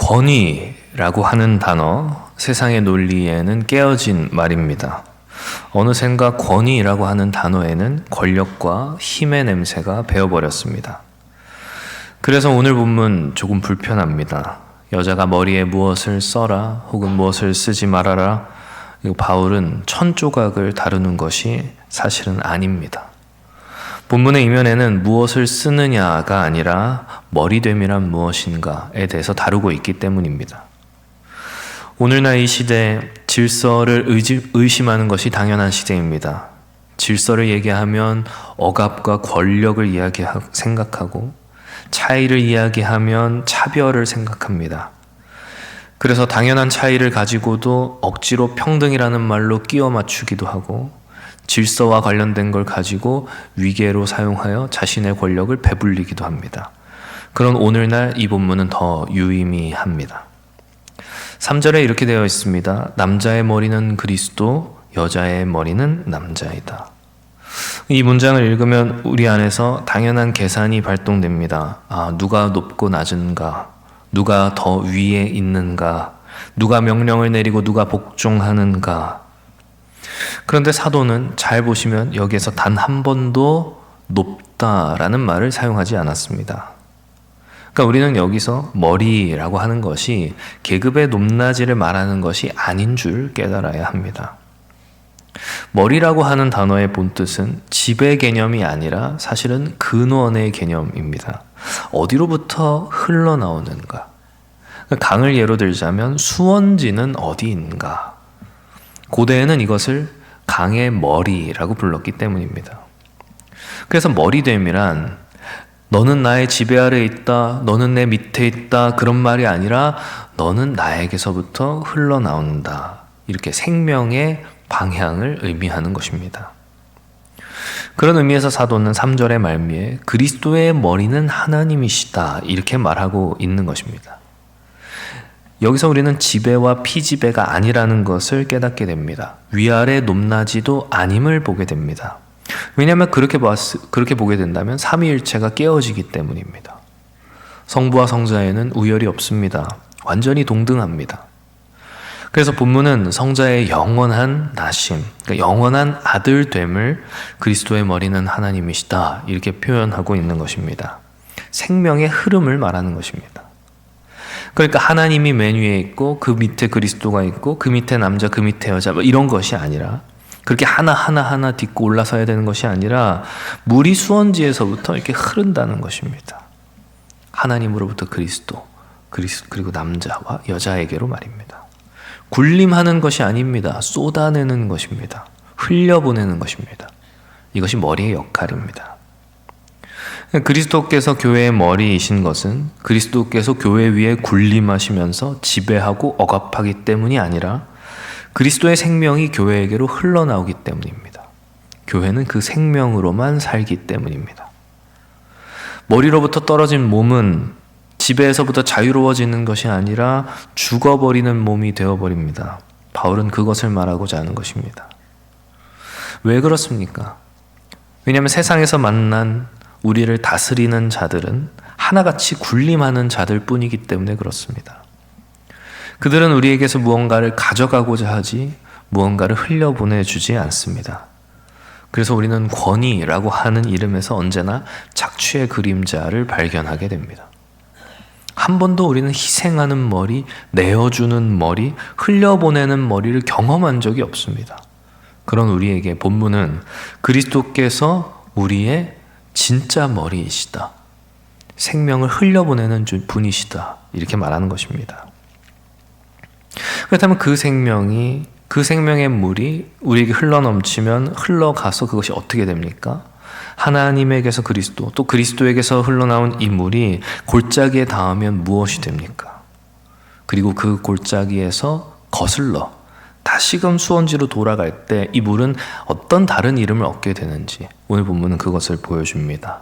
권위라고 하는 단어, 세상의 논리에는 깨어진 말입니다. 어느샌가 권위라고 하는 단어에는 권력과 힘의 냄새가 배어버렸습니다. 그래서 오늘 본문 조금 불편합니다. 여자가 머리에 무엇을 써라 혹은 무엇을 쓰지 말아라. 바울은 천조각을 다루는 것이 사실은 아닙니다. 본문의 이면에는 무엇을 쓰느냐가 아니라 머리됨이란 무엇인가에 대해서 다루고 있기 때문입니다. 오늘날 이 시대 질서를 의심하는 것이 당연한 시대입니다. 질서를 얘기하면 억압과 권력을 생각하고 차이를 이야기하면 차별을 생각합니다. 그래서 당연한 차이를 가지고도 억지로 평등이라는 말로 끼워 맞추기도 하고 질서와 관련된 걸 가지고 위계로 사용하여 자신의 권력을 배불리기도 합니다. 그런 오늘날 이 본문은 더 유의미합니다. 3절에 이렇게 되어 있습니다. 남자의 머리는 그리스도, 여자의 머리는 남자이다. 이 문장을 읽으면 우리 안에서 당연한 계산이 발동됩니다. 누가 높고 낮은가? 누가 더 위에 있는가? 누가 명령을 내리고 누가 복종하는가? 그런데 사도는 잘 보시면 여기에서 단 한 번도 높다라는 말을 사용하지 않았습니다. 그러니까 우리는 여기서 머리라고 하는 것이 계급의 높낮이를 말하는 것이 아닌 줄 깨달아야 합니다. 머리라고 하는 단어의 본뜻은 지배 개념이 아니라 사실은 근원의 개념입니다. 어디로부터 흘러나오는가? 강을 예로 들자면 수원지는 어디인가? 고대에는 이것을 강의 머리라고 불렀기 때문입니다. 그래서 머리됨이란 너는 나의 지배 아래에 있다, 너는 내 밑에 있다 그런 말이 아니라 너는 나에게서부터 흘러나온다. 이렇게 생명의 방향을 의미하는 것입니다. 그런 의미에서 사도는 3절의 말미에 그리스도의 머리는 하나님이시다 이렇게 말하고 있는 것입니다. 여기서 우리는 지배와 피지배가 아니라는 것을 깨닫게 됩니다. 위아래 높낮이도 아님을 보게 됩니다. 왜냐하면 그렇게 보게 된다면 삼위일체가 깨어지기 때문입니다. 성부와 성자에는 우열이 없습니다. 완전히 동등합니다. 그래서 본문은 성자의 영원한 나심, 그러니까 영원한 아들됨을 그리스도의 머리는 하나님이시다 이렇게 표현하고 있는 것입니다. 생명의 흐름을 말하는 것입니다. 그러니까 하나님이 맨 위에 있고 그 밑에 그리스도가 있고 그 밑에 남자 그 밑에 여자 이런 것이 아니라 그렇게 하나하나 딛고 올라서야 되는 것이 아니라 물이 수원지에서부터 이렇게 흐른다는 것입니다. 하나님으로부터 그리스도 그리고 남자와 여자에게로 말입니다. 군림하는 것이 아닙니다. 쏟아내는 것입니다. 흘려보내는 것입니다. 이것이 머리의 역할입니다. 그리스도께서 교회의 머리이신 것은 그리스도께서 교회 위에 군림하시면서 지배하고 억압하기 때문이 아니라 그리스도의 생명이 교회에게로 흘러나오기 때문입니다. 교회는 그 생명으로만 살기 때문입니다. 머리로부터 떨어진 몸은 지배에서부터 자유로워지는 것이 아니라 죽어버리는 몸이 되어버립니다. 바울은 그것을 말하고자 하는 것입니다. 왜 그렇습니까? 왜냐하면 세상에서 만난 우리를 다스리는 자들은 하나같이 군림하는 자들 뿐이기 때문에 그렇습니다. 그들은 우리에게서 무언가를 가져가고자 하지 무언가를 흘려보내주지 않습니다. 그래서 우리는 권위라고 하는 이름에서 언제나 착취의 그림자를 발견하게 됩니다. 한 번도 우리는 희생하는 머리, 내어주는 머리, 흘려보내는 머리를 경험한 적이 없습니다. 그런 우리에게 본문은 그리스도께서 우리의 진짜 머리이시다. 생명을 흘려보내는 분이시다. 이렇게 말하는 것입니다. 그렇다면 그 생명의 물이 우리에게 흘러넘치면 흘러가서 그것이 어떻게 됩니까? 하나님에게서 그리스도, 또 그리스도에게서 흘러나온 이 물이 골짜기에 닿으면 무엇이 됩니까? 그리고 그 골짜기에서 거슬러 다시금 수원지로 돌아갈 때 이 물은 어떤 다른 이름을 얻게 되는지 오늘 본문은 그것을 보여줍니다.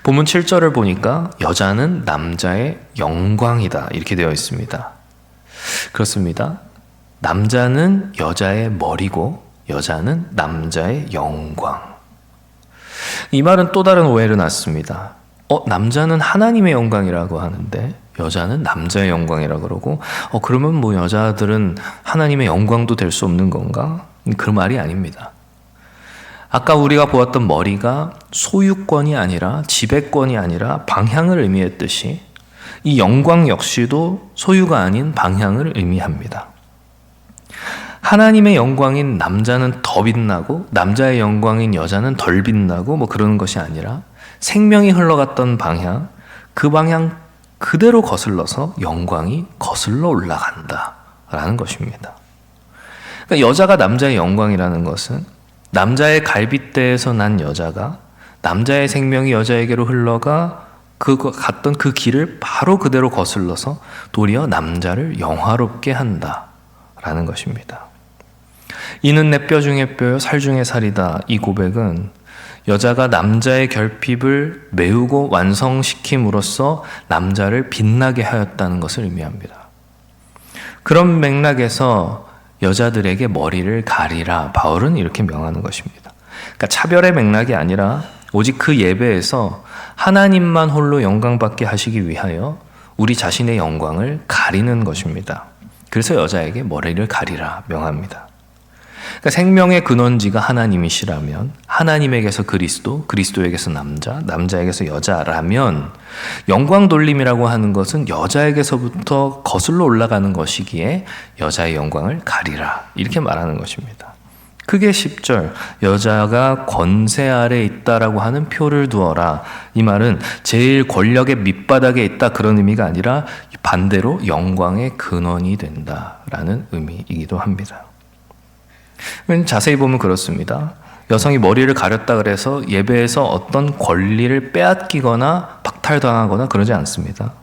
본문 7절을 보니까 여자는 남자의 영광이다 이렇게 되어 있습니다. 그렇습니다. 남자는 여자의 머리고 여자는 남자의 영광. 이 말은 또 다른 오해를 낳습니다. 남자는 하나님의 영광이라고 하는데 여자는 남자의 영광이라 그러고, 그러면 뭐 여자들은 하나님의 영광도 될 수 없는 건가? 그 말이 아닙니다. 아까 우리가 보았던 머리가 소유권이 아니라 지배권이 아니라 방향을 의미했듯이 이 영광 역시도 소유가 아닌 방향을 의미합니다. 하나님의 영광인 남자는 더 빛나고 남자의 영광인 여자는 덜 빛나고 뭐 그러는 것이 아니라 생명이 흘러갔던 방향, 그 방향 그대로 거슬러서 영광이 거슬러 올라간다라는 것입니다. 그러니까 여자가 남자의 영광이라는 것은 남자의 갈빗대에서 난 여자가 남자의 생명이 여자에게로 흘러가 갔던 그 길을 바로 그대로 거슬러서 도리어 남자를 영화롭게 한다라는 것입니다. 이는 내 뼈 중에 뼈요 살 중에 살이다. 이 고백은 여자가 남자의 결핍을 메우고 완성시킴으로써 남자를 빛나게 하였다는 것을 의미합니다. 그런 맥락에서 여자들에게 머리를 가리라. 바울은 이렇게 명하는 것입니다. 그러니까 차별의 맥락이 아니라 오직 그 예배에서 하나님만 홀로 영광받게 하시기 위하여 우리 자신의 영광을 가리는 것입니다. 그래서 여자에게 머리를 가리라 명합니다. 그러니까 생명의 근원지가 하나님이시라면 하나님에게서 그리스도, 그리스도에게서 남자, 남자에게서 여자라면 영광 돌림이라고 하는 것은 여자에게서부터 거슬러 올라가는 것이기에 여자의 영광을 가리라 이렇게 말하는 것입니다. 크게 10절 여자가 권세 아래 있다라고 하는 표를 두어라. 이 말은 제일 권력의 밑바닥에 있다 그런 의미가 아니라 반대로 영광의 근원이 된다라는 의미이기도 합니다. 자세히 보면 그렇습니다. 여성이 머리를 가렸다 그래서 예배에서 어떤 권리를 빼앗기거나 박탈당하거나 그러지 않습니다.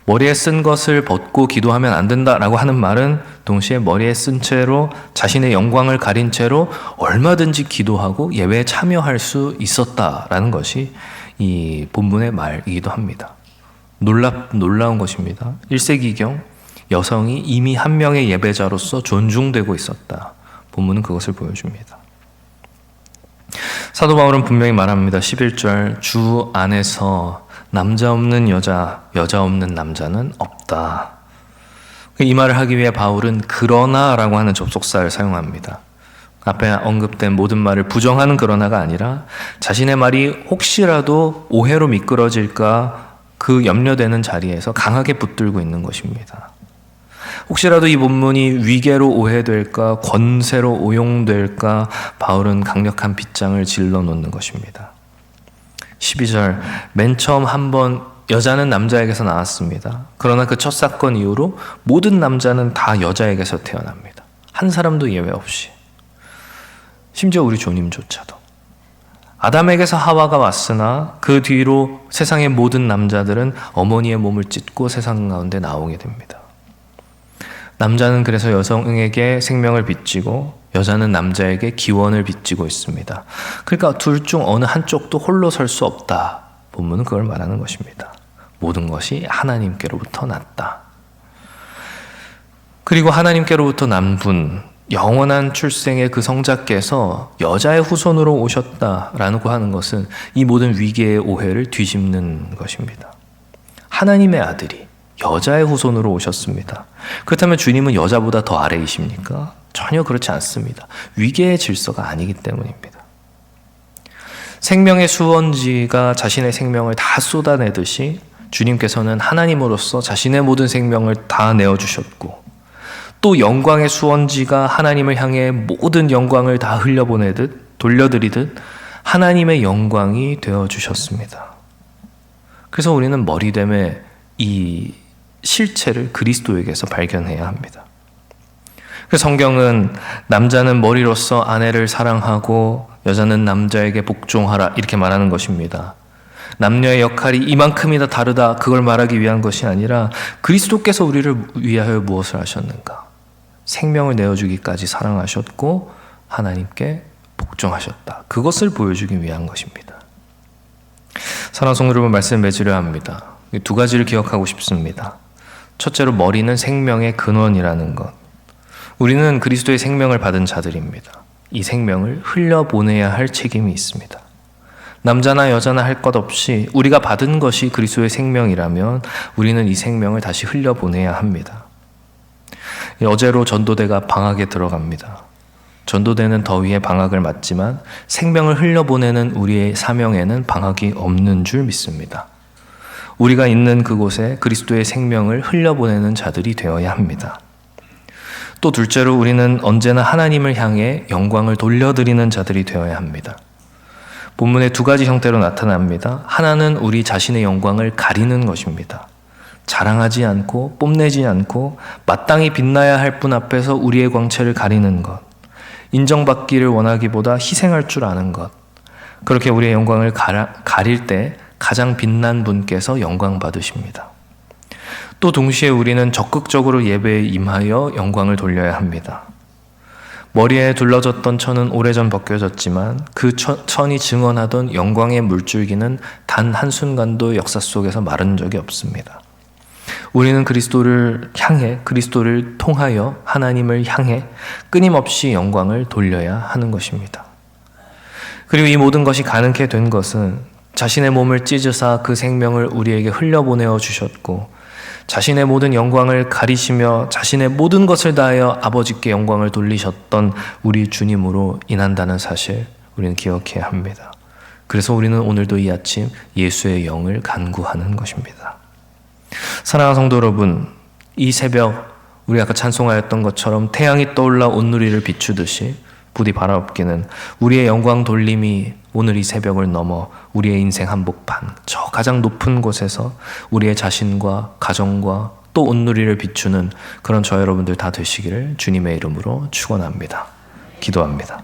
머리에 쓴 것을 벗고 기도하면 안 된다라고 하는 말은 동시에 머리에 쓴 채로 자신의 영광을 가린 채로 얼마든지 기도하고 예배에 참여할 수 있었다라는 것이 이 본문의 말이기도 합니다. 놀라운 것입니다. 1세기경 여성이 이미 한 명의 예배자로서 존중되고 있었다. 본문은 그것을 보여줍니다. 사도 바울은 분명히 말합니다. 11절 주 안에서 남자 없는 여자, 여자 없는 남자는 없다. 이 말을 하기 위해 바울은 그러나라고 하는 접속사를 사용합니다. 앞에 언급된 모든 말을 부정하는 그러나가 아니라 자신의 말이 혹시라도 오해로 미끄러질까 그 염려되는 자리에서 강하게 붙들고 있는 것입니다. 혹시라도 이 본문이 위계로 오해될까 권세로 오용될까 바울은 강력한 빗장을 질러 놓는 것입니다. 12절 맨 처음 한번 여자는 남자에게서 나왔습니다. 그러나 그 첫 사건 이후로 모든 남자는 다 여자에게서 태어납니다. 한 사람도 예외 없이. 심지어 우리 주님조차도. 아담에게서 하와가 왔으나 그 뒤로 세상의 모든 남자들은 어머니의 몸을 찢고 세상 가운데 나오게 됩니다. 남자는 그래서 여성에게 생명을 빚지고 여자는 남자에게 기원을 빚지고 있습니다. 그러니까 둘 중 어느 한쪽도 홀로 설 수 없다. 본문은 그걸 말하는 것입니다. 모든 것이 하나님께로부터 났다. 그리고 하나님께로부터 난 분, 영원한 출생의 그 성자께서 여자의 후손으로 오셨다라고 하는 것은 이 모든 위계의 오해를 뒤집는 것입니다. 하나님의 아들이 여자의 후손으로 오셨습니다. 그렇다면 주님은 여자보다 더 아래이십니까? 전혀 그렇지 않습니다. 위계의 질서가 아니기 때문입니다. 생명의 수원지가 자신의 생명을 다 쏟아내듯이 주님께서는 하나님으로서 자신의 모든 생명을 다 내어주셨고 또 영광의 수원지가 하나님을 향해 모든 영광을 다 흘려보내듯 돌려드리듯 하나님의 영광이 되어주셨습니다. 그래서 우리는 머리됨의 이 실체를 그리스도에게서 발견해야 합니다. 그래서 성경은 남자는 머리로서 아내를 사랑하고 여자는 남자에게 복종하라 이렇게 말하는 것입니다. 남녀의 역할이 이만큼이나 다르다 그걸 말하기 위한 것이 아니라 그리스도께서 우리를 위하여 무엇을 하셨는가? 생명을 내어주기까지 사랑하셨고 하나님께 복종하셨다. 그것을 보여주기 위한 것입니다. 사랑하는 성도 여러분, 말씀을 맺으려 합니다. 두 가지를 기억하고 싶습니다. 첫째로 머리는 생명의 근원이라는 것. 우리는 그리스도의 생명을 받은 자들입니다. 이 생명을 흘려보내야 할 책임이 있습니다. 남자나 여자나 할 것 없이 우리가 받은 것이 그리스도의 생명이라면 우리는 이 생명을 다시 흘려보내야 합니다. 어제로 전도대가 방학에 들어갑니다. 전도대는 더위에 방학을 맞지만 생명을 흘려보내는 우리의 사명에는 방학이 없는 줄 믿습니다. 우리가 있는 그곳에 그리스도의 생명을 흘려보내는 자들이 되어야 합니다. 또 둘째로 우리는 언제나 하나님을 향해 영광을 돌려드리는 자들이 되어야 합니다. 본문에 두 가지 형태로 나타납니다. 하나는 우리 자신의 영광을 가리는 것입니다. 자랑하지 않고 뽐내지 않고 마땅히 빛나야 할 분 앞에서 우리의 광채를 가리는 것. 인정받기를 원하기보다 희생할 줄 아는 것. 그렇게 우리의 영광을 가릴 때 가장 빛난 분께서 영광 받으십니다. 또 동시에 우리는 적극적으로 예배에 임하여 영광을 돌려야 합니다. 머리에 둘러졌던 천은 오래전 벗겨졌지만 그 천이 증언하던 영광의 물줄기는 단 한순간도 역사 속에서 마른 적이 없습니다. 우리는 그리스도를 향해, 그리스도를 통하여 하나님을 향해 끊임없이 영광을 돌려야 하는 것입니다. 그리고 이 모든 것이 가능케 된 것은 자신의 몸을 찢으사 그 생명을 우리에게 흘려보내어 주셨고 자신의 모든 영광을 가리시며 자신의 모든 것을 다하여 아버지께 영광을 돌리셨던 우리 주님으로 인한다는 사실 우리는 기억해야 합니다. 그래서 우리는 오늘도 이 아침 예수의 영을 간구하는 것입니다. 사랑하는 성도 여러분, 이 새벽 우리 아까 찬송하였던 것처럼 태양이 떠올라 온누리를 비추듯이 부디 바라옵기는 우리의 영광 돌림이 오늘 이 새벽을 넘어 우리의 인생 한복판 저 가장 높은 곳에서 우리의 자신과 가정과 또 온누리를 비추는 그런 저 여러분들 다 되시기를 주님의 이름으로 축원합니다. 기도합니다.